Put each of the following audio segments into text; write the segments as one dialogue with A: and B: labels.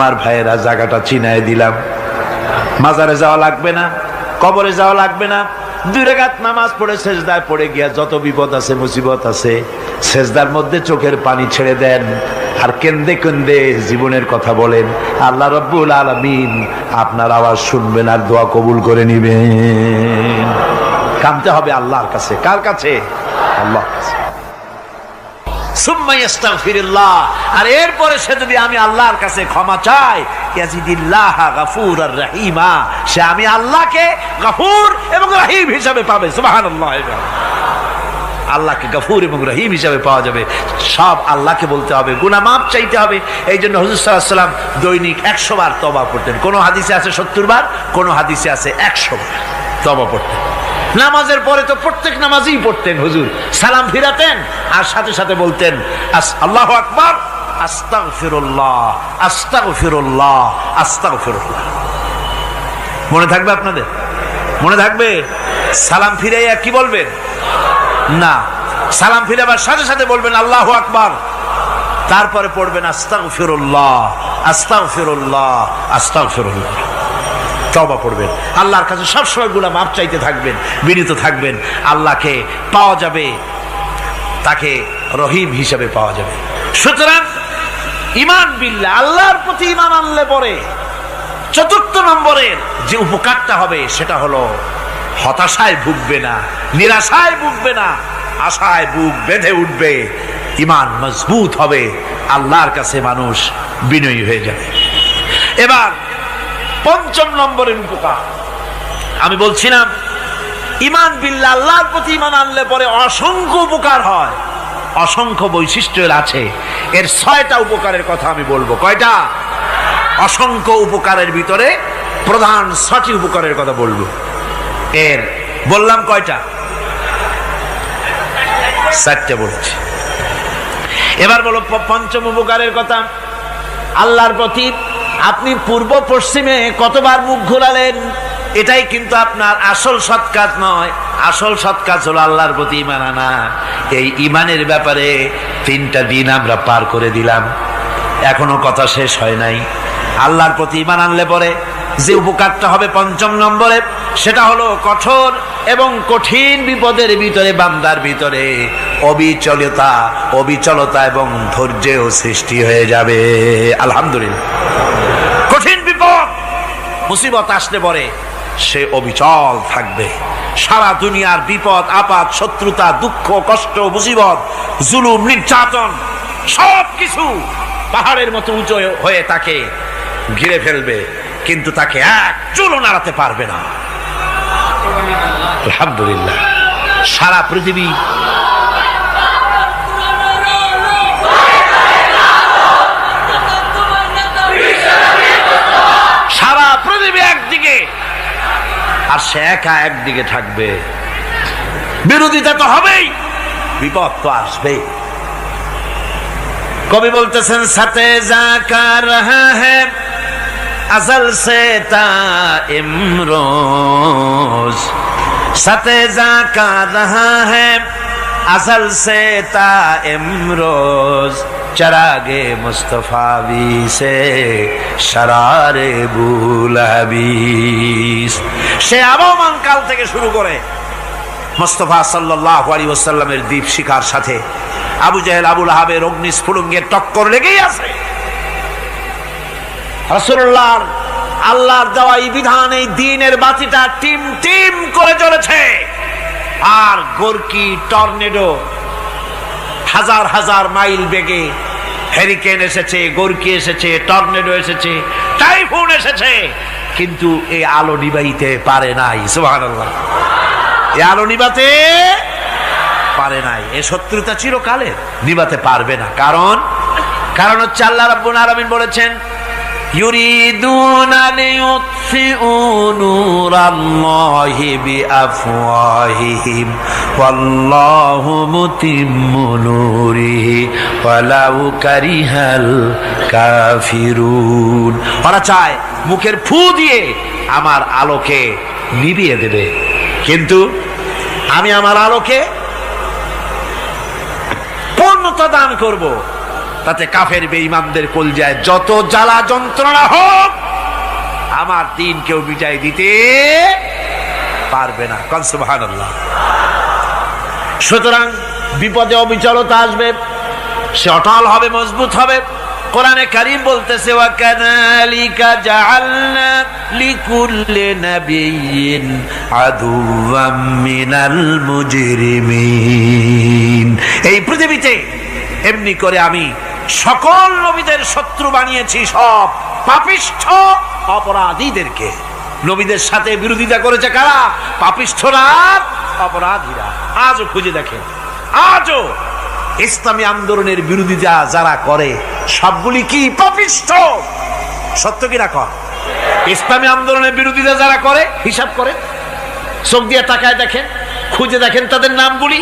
A: আমার ভাইয়েরা জায়গাটা চিনায় দিলাম। মাজারে যাওয়া লাগবে না, কবরে যাওয়া লাগবে না। 2 রাকাত নামাজ পড়ে সেজদায় পড়ে গিয়া যত বিপদ আছে মুসিবত আছে সেজদার মধ্যে চোখের পানি ছেড়ে দেন আর কেন্দে কেন্দে জীবনের কথা বলেন। আল্লাহ রাব্বুল আলামিন আপনার আওয়াজ শুনবেন আর দোয়া কবুল করে নিবেন। কাঁদতে হবে আল্লাহর কাছে। কার কাছে? আল্লাহর কাছে। আর এরপরে সে যদি আমি আল্লাহর কাছে ক্ষমা চাই, সে আমি আল্লাহকে গফুর এবং রহিম হিসাবে পাবে। সুবহানাল্লাহ। আল্লাহকে গফুর এবং রহিম হিসাবে পাওয়া যাবে। সব আল্লাহকে বলতে হবে, গুনাহ মাফ চাইতে হবে। এই জন্য হুজুর সাল্লাল্লাহু আলাইহি ওয়াসাল্লাম দৈনিক 100 বার তওবা পড়তেন। কোন হাদিসে আছে 70 বার, কোন হাদিসে আছে 100 বার তওবা পড়তেন। নামাজের পরে তো প্রত্যেক নামাজই পড়তেন হুজুর। সালাম ফিরাতেন আর সাথে সাথে বলতেন আল্লাহু আকবার, আস্তাগফিরুল্লাহ, আস্তাগফিরুল্লাহ, আস্তাগফিরুল্লাহ। মনে থাকবে আপনাদের? মনে থাকবে? সালাম ফিরাইয়া কি বলবেন? না, সালাম ফিরাবার সাথে সাথে বলবেন আল্লাহু আকবার, তারপরে পড়বেন আস্তাগফিরুল্লাহ, আস্তাগফিরুল্লাহ, আস্তাগফিরুল্লাহ। তওবা পড়বেন। আল্লাহর কাছে সবসময় গুনাহ মাফ চাইতে থাকবেন, বিনীত থাকবেন। আল্লাহকে পাওয়া যাবে, তাকে রহিম হিসেবে পাওয়া যাবে। সুতরাং ঈমান বিল্লাহ, আল্লাহর প্রতি ঈমান আনলে পরে 4th নম্বরের যে উপকারটা হবে সেটা হলো হতাশায় ভুগবে না, নিরাশায় ভুগবে না, আশায় বুক বেঁধে উঠবে। ঈমান মজবুত হবে, আল্লাহর কাছে মানুষ বিনয়ী হয়ে যাবে। এবার 5ম নম্বরের উপকার আমি বলছিলাম, ঈমান বিল্লাহ, আল্লাহর প্রতি ঈমান আনলে পরে অসংখ্য উপকার হয়, অসংখ্য বৈশিষ্ট্য আছে। এর 6টা উপকারের কথা আমি বলবো। কয়টা? অসংখ্য উপকারের ভিতরে প্রধান 6টি উপকারের কথা বলবো। এর বললাম কয়টা? 4টে বলেছি। এবার বলো 5ম উপকারের কথা। আল্লাহর প্রতি আপনি পূর্ব পশ্চিমে কতবার মুখ ঘোরালেন, এটাই কিন্তু আপনার আসল সৎ কাজ নয়। আসল সৎ কাজ হলো আল্লাহর প্রতি ঈমান আনা। এই ঈমানের ব্যাপারে 3টা দিন আমরা পার করে দিলাম, এখনো কথা শেষ হয় নাই। আল্লাহর প্রতি ঈমান আনলে পরে যে উপকারটা হবে 5ম নম্বরে, সেটা হলো কঠোর এবং কঠিন বিপদের ভিতরে বান্দার ভিতরে অবিচলতা এবং ধৈর্যের সৃষ্টি হয়ে যাবে। আলহামদুলিল্লাহ। কঠিন বিপদ মুসিবত আসলে পরে সে অবিচল থাকবে। সারা দুনিয়ার বিপদ আপদ, শত্রুতা, দুঃখ, কষ্ট, মুসিবত, জুলুম, নির্যাতন সবকিছু পাহাড়ের মতো উঁচু হয়ে তাকে ঘিরে ফেলবে, কিন্তু তাকে এক চুলও নাড়াতে পারবে না। আলহামদুলিল্লাহ। সারা পৃথিবী একদিকে আর সে একা একদিকে থাকবে। বিরোধিতা তো হবেই, বিপদ তো আসবেই। কবি বলতেছেন, সাথে জাকা রহা হ্যায় আজল সে তা ইমরোজ, সাথে জাকা রহা হ্যায় আজল সে তা ইমরোজ, চরাগে মুস্তফাবি সে শরারে বুলহাবিস। সে আবহমান কাল থেকে শুরু করে মুস্তাফা সাল্লাল্লাহু আলাইহি ওয়াসাল্লামের দীপ শিখার সাথে আবু জাহেল, আবু লাহাবের অগ্নিস্ফুলিঙ্গের টক্কর লেগেই আছে। রাসূলুল্লাহর আল্লাহর দেওয়া এই বিধান, এই দ্বীনের বাতিটা টিম টিম করে জ্বলেছে। আর গোরকি, টর্নেডো, হাজার হাজার মাইল বেগে হেরিকেন এসেছে, গোরকি এসেছে, টর্নেডো এসেছে, টাইফুন এসেছে, কিন্তু এই আলো নিবাইতে পারে নাই। সুবহানাল্লাহ। এই আলো নিবাতে পারে নাই। এই শত্রুতা চিরকালের, নিবাতে পারবে না। কারণ হচ্ছে আল্লাহ রাব্বুল আলামিন বলেছেন, ইউরিদুনা লিইউতফিউ নূরাল্লাহি বিআফওয়াহিহিম ওয়াল্লাহু মুতিম্মু নূরিহি ওয়ালাউ কারিহাল কাফিরুন। ওরা চায় মুখের ফু দিয়ে আমার আলোকে নিভিয়ে দেবে, কিন্তু আমি আমার আলোকে পূর্ণতা দান করব। তাতে কাফের বেঈমানদের কলজায় যত জ্বালা যন্ত্রণা হোক, আমার দিন কেউ মিটাই দিতে পারবে না। কোন সুবহানাল্লাহ। সুতরাং বিপদে অবিচলতা আসবে, সে অটল হবে, মজবুত হবে। কোরআনে কারীম বলতেছে, ওয়া কাযালিকা জাআলনা লিকুল্লি নাবিয়্যিন আদুওয়াম মিনাল মুজরিমিন। এই পৃথিবীতে এমনি করে আমি সকল নবীদের শত্রু বানিয়েছি, সব পাপিষ্ঠ অপরাধীদেরকে। নবীদের সাথে বিরোধিতা করেছে কারা? পাপিষ্ঠরা, অপরাধীরা। আজও খুঁজে দেখেন, আজও ইসলামী আন্দোলনের বিরোধিতা যারা করে সবগুলি কি? পাপিষ্ঠ। সত্য কিনা কর? ইসলামী আন্দোলনের বিরোধিতা যারা করে হিসাব করে, চোখ দিয়ে তাকায় দেখেন, খুঁজে দেখেন তাদের নামগুলি।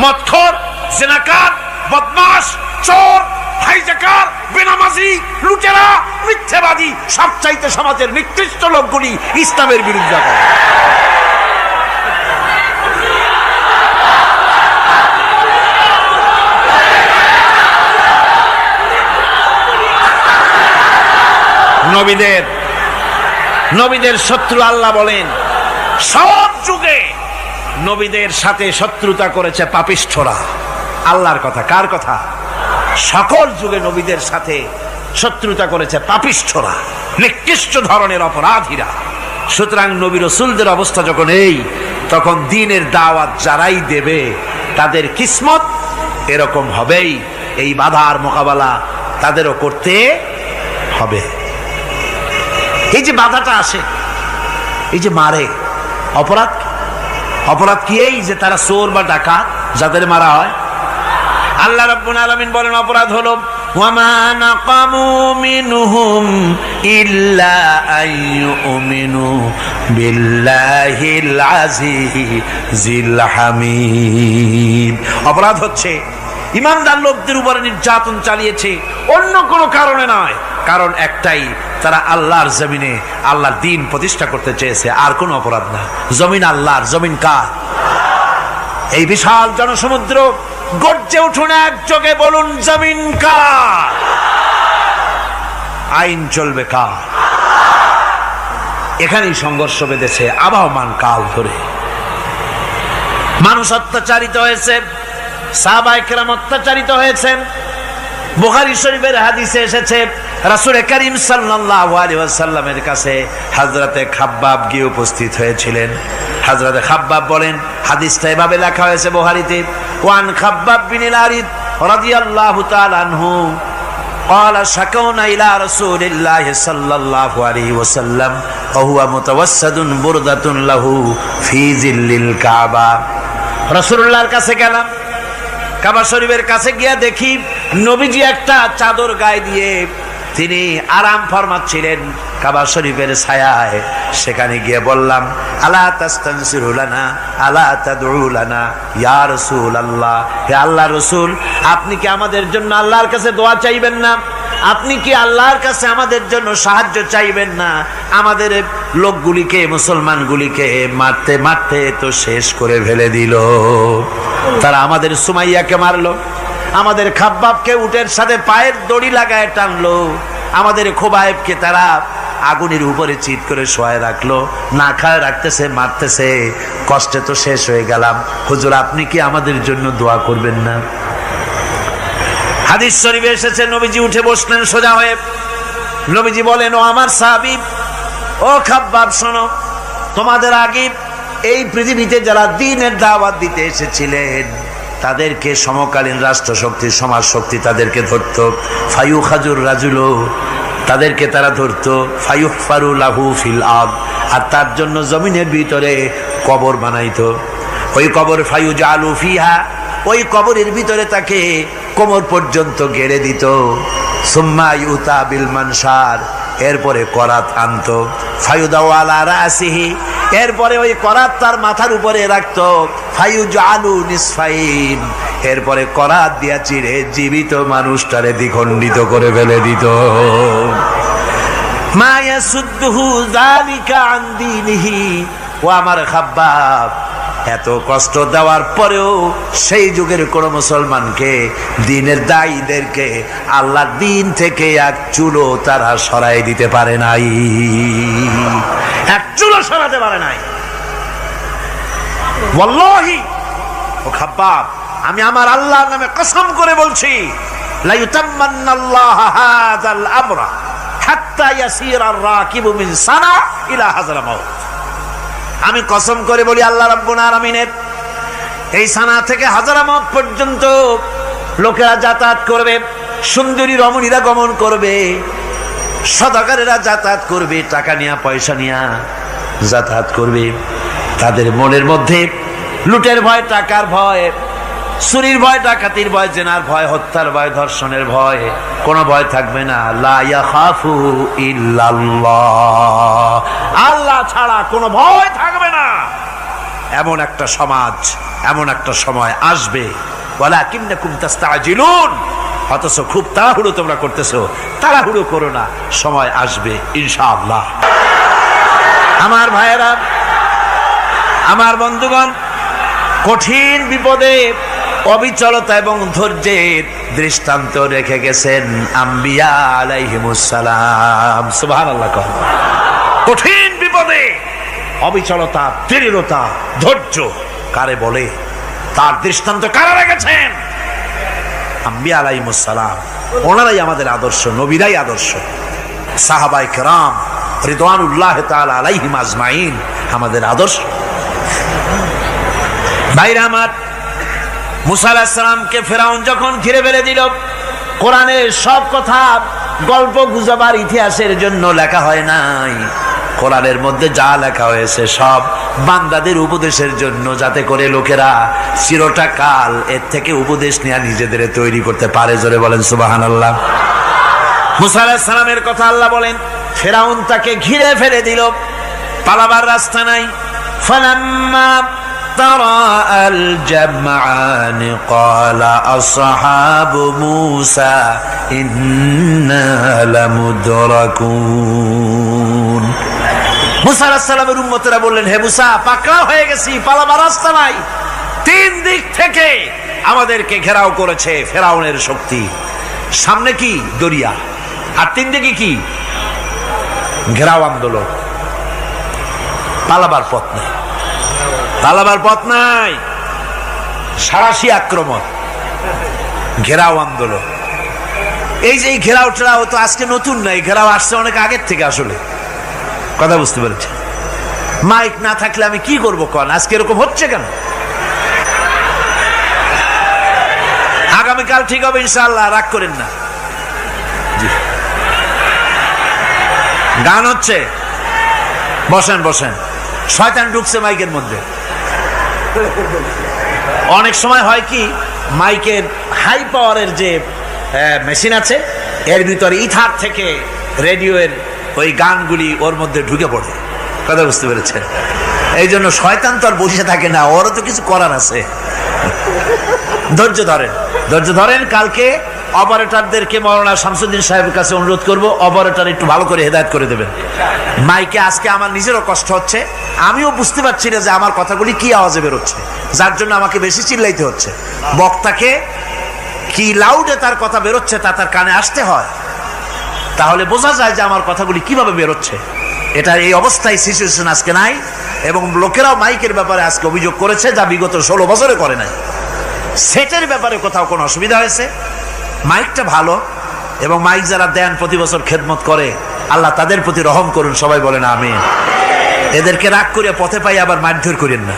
A: মদখোর, জিনাকার, বদমাশ, চোর, হাইজাকার, বেনামাজি, লুটেরা, মিথ্যাবাদী, সবচাইতে সমাজের নিকৃষ্ট লোকগুলি ইসলামের বিরোধিতা করে। নবীদের শত্রু আল্লাহ বলেন, সব যুগে নবীদের সাথে শত্রুতা করেছে পাপিষ্ঠরা। আল্লাহর কথা, কার কথা? সকল যুগে নবীদের সাথে শত্রুতা করেছে পাপিষ্ঠরা, নিকৃষ্ট ধরনের অপরাধীরা। সুতরাং নবী রাসূলদের অবস্থা যখন এই, তখন দ্বীনের দাওয়াত যারাই দেবে তাদের কিসমত এরকম হবেই। এই বাধার মোকাবেলা তাদেরও করতে হবে। এই যে বাধাটা আসে, এই যে মারে, অপরাধ কি? এই যে তারা চোর বা ডাকাত যাদের মারা হয়। আল্লাহ রাব্বুল আলামিন বলেন অপরাধ হলো, ওয়ামা নাকামু মিনহুম ইল্লা আইয়ুমিনু বিল্লাহিল আজিজিল হামিদ। অপরাধ হচ্ছে ইমানদার লোকদের উপরে নির্যাতন চালিয়েছে, অন্য কোনো কারণে নয়। কারণ একটাই, তারা আল্লাহর জমিনে আল্লাহর দ্বীন প্রতিষ্ঠা করতে চেয়েছে, আর কোনো অপরাধ না। জমিন আল্লাহর, জমিন কার? এই বিশাল জনসমুদ্র গর্জে উঠুন একযোগে, বলুন জমিন কার? আইন চলবে কার? এখানেই সংঘর্ষ বেঁধেছে আবহমান কাল ধরে। মানুষ অত্যাচারিত হয়েছে, সাহাবায়ে কেরাম অত্যাচারিত হয়েছেন। বুখারী শরীফের হাদিসে এসেছে, রাসূল করিম সাল্লাল্লাহু আলাইহি ওয়াসাল্লামের কাছে হযরতে খাব্বাব গিয়ে উপস্থিত হয়েছিলেন। হযরতে খাব্বাব বলেন, হাদিসটা এভাবে লেখা হয়েছে বুখারীতে, ওয়ান খাব্বাব বিন আরিদ রাদিয়াল্লাহু তাআলা আনহু قال شكونا إلى رسول الله صلى الله عليه وسلم وهو متوسد بردة له في ظل الكعبة। রাসূলুল্লাহর কাছে গেলাম, কাবা শরীফের কাছে গিয়ে দেখি নবীজি একটা চাদর গায়ে দিয়ে তিনি আরাম ফরমাচ্ছিলেন কাবা শরীফের ছায়ায়। সেখানে গিয়ে বললাম, আলা তাস্তানসিরু লানা আলা তাদউ লানা ইয়া রাসূলুল্লাহ, হে আল্লাহর রাসূল, আপনি কি আমাদের জন্য আল্লাহর কাছে দোয়া চাইবেন না? আপনি কি আল্লাহর কাছে আমাদের জন্য সাহায্য চাইবেন না? আমাদের লোকগুলিকে, মুসলমানগুলিকে মারতে মারতে তো শেষ করে ফেলে দিল। তারা আমাদের সুমাইয়াকে মারলো, আমাদের খাব্বাবকে উটের সাথে পায়ের দড়ি লাগায় টানলো, আমাদের খোবায়েবকে তারা আগুনের উপরে চিৎ করে শোয়ায় রাখলো, না খায় রাখতেছে, মারতেছে, কষ্টে তো শেষ হয়ে গেলাম। হুজুর, আপনি কি আমাদের জন্য দোয়া করবেন না? হাদিস শরীফে এসেছে, নবীজি উঠে বসলেন সোজা হয়ে। নবীজি বলেন, ও আমার সাহাবী, ও খাব্বাব, শোনো, তোমাদের আগে এই পৃথিবীতে যারা দ্বীনের দাওয়াত দিতে এসেছিলেন তাদেরকে সমকালীন রাষ্ট্রশক্তি, সমাজ শক্তি তাদেরকে ধরত। ফায়ুখাজুর রাজুলো, তাদেরকে তারা ধরত। ফায়ুহফারু লাহু ফিল আরদ, আর তার জন্য জমিনের ভিতরে কবর বানাইতো। ওই কবর ফায়ুজালু ফিহা, ওই কবরের ভিতরে তাকে কোমর পর্যন্ত গেড়ে দিত। সুম্মা ইউতা বিল মানশার, এরপরে করাত আনতো। ফায়ুদাউ আলা রাসিহি, এরপরে ওই করাত তার মাথার উপরে রাখতো। ফায়ুজালু নিসফাইন, এরপরে করাত দিয়া চিরে জীবিত মানুষটারে দ্বিখণ্ডিত করে ফেলে দিত। মা ইয়াসুদ্দুহু যালিকা আন দীনিহি, ও আমার খাব্বাব, এত কষ্ট দেওয়ার পরেও সেই যুগের কোন মুসলমানকে, দ্বীনের দায়ীদেরকে আল্লাহর দ্বীন থেকে এক চুলো তারা সরাই দিতে পারে নাই, এক চুলো সরাতে পারে নাই। ওয়াল্লাহি ও খাব্বাব, আমি আমার আল্লাহর নামে কসম করে বলছি, লা ইউতাম্মান্নাল্লাহু হাযাল আমরা হাত্তা ইয়াসিরার রাকিবু মিন সানা ইলা হাযরামাউত। আমি কসম করে বলি আল্লাহ রাব্বুল আলামিনের এই সানা থেকে হাযরামাউত পর্যন্ত লোকেরা যাতায়াত করবে, সুন্দরী রমণীরা গমন করবে, সদাগরেরা যাতায়াত করবে, টাকা নিয়া পয়সা নিয়া যাতায়াত করবে। তাদের মনের মধ্যে লুটের ভয়, টাকার ভয়, চুরির ভয়, ডাকাতির ভয়, জেনার ভয়, হত্যার ভয়, ধর্ষণের ভয়, কোনো ভয় থাকবে না। লা ইয়াখাফু ইল্লাল্লাহ, আল্লাহ ছাড়া কোনো ভয় থাকবে না। এমন একটা সমাজ, এমন একটা সময় আসবে। ওয়ালাকিন্নাকুম তাস্তাজিলুন, অথচ খুব তাড়াহুড়ো তোমরা করতেছো। তাড়াহুড়ো করো না, সময় আসবে ইনশাআল্লাহ। আমার ভাইয়েরা, আমার বন্ধুগণ, কঠিন বিপদে অবিচলতা এবং ধৈর্যের দৃষ্টান্ত রেখে গেছেন আম্বিয়া আলাইহিমুস সালাম। সুবহানাল্লাহ। কঠিন বিপদে অবিচলতা, দৃঢ়তা, ধৈর্য কারে বলে, তার দৃষ্টান্ত কারা রেখেছেন? আম্বিয়া আলাইহিমুস সালাম। ওনারাই আমাদের আদর্শ, নবীরাই আদর্শ। সাহাবায়ে কেরাম রিদওয়ানুল্লাহ তাআলা আলাইহিম আজমাইন আমাদের আদর্শ। ভাইরা আমার, মুসা আলাইহিস সালামকে ফেরাউন যখন ঘিরে ফেলে দিল, কোরআনের সব কথা গল্প গুজবার ইতিহাসের জন্য লেখা হয় নাই। কোরআনের মধ্যে যা লেখা হয়েছে সব বান্দাদের উপদেশের জন্য, যাতে করে লোকেরা চিরটা কাল এর থেকে উপদেশ নিয়ে নিজেদের তৈরি করতে পারে। জোরে বলেন সুবহানাল্লাহ। মুসা আলাইহিস সালামের কথা আল্লাহ বলেন, ফেরাউন তাকে ঘিরে ফেলে দিল, পালাবার রাস্তা নাই। ফালাম্মা ترى الجمعان قال أصحاب موسى إنا لمدركون। মুসা আলাইহিস সালামের উম্মতেরা বললেন, হে মুসা, পাকড়াও হয়ে গেছি, পালাবার রাস্তা নাই। তিন দিক থেকে আমাদেরকে ঘেরাও করেছে ফেরাউনের শক্তি। সামনে কি? দরিয়া, আর তিন দিকে কি? ঘেরাও আন্দোলন। পালাবার পথ নেই, পালাবার পথ নাই। সারাশি আক্রমণ, ঘেরাও আন্দোলন। এই যে ঘেরাও টেরাও তো আজকে নতুন নাই, ঘেরাও আসছে অনেক আগের থেকে। আসলে কথা বুঝতে পেরেছি। মাইক না থাকলে আমি কি করবো কন? আজকে এরকম হচ্ছে কেন? আগামীকাল ঠিক হবে ইনশাআল্লাহ, রাগ করেন না। গান হচ্ছে, বসেন বসেন। শয়তান ঢুকছে মাইকের মধ্যে। অনেক সময় হয় কি, মাইকের হাই পাওয়ারের যে মেশিন আছে, এর ভিতরে ইথার থেকে রেডিওর ওই গানগুলি ওর মধ্যে ঢুকে পড়ে। কথা বুঝতে পেরেছেন? এই জন্য শয়তান তো আর বসে থাকে না, ওরও তো কিছু করার আছে। ধৈর্য ধরেন, ধৈর্য ধরেন। কালকে অপারেটরদেরকে মাওলানা শামসুদ্দিন সাহেবের কাছে অনুরোধ করব, অপারেটর একটু ভালো করে হেদায়েত করে দেবেন মাইকে। আজকে আমার নিজেরও কষ্ট হচ্ছে, আমিও বুঝতে পারছি না যে আমার কথাগুলি কি আওয়াজে বেরোচ্ছে, যার জন্য আমাকে বেশি চিল্লাইতে হচ্ছে। বক্তাকে কি লাউডে তার কথা বেরোচ্ছে তা তার কানে আসতে হয়, তাহলে বোঝা যায় যে আমার কথাগুলি কিভাবে বেরোচ্ছে। এটা এই অবস্থায় সিচুয়েশন আজকে নাই, এবং লোকেরাও মাইকের ব্যাপারে আজকে অভিযোগ করেছে, যা বিগত 16 বছরে করে নাই। সেটের ব্যাপারে কোথাও কোনো অসুবিধা হয়েছে? মাইকটা ভালো, এবং মাইক যারা দেন প্রতি বছর খেদমত করে, আল্লাহ তাদের প্রতি রহম করুন। সবাই বলেন আমিন। এদেরকে রাগ করে পথে পাই আবার মারধর করেন না।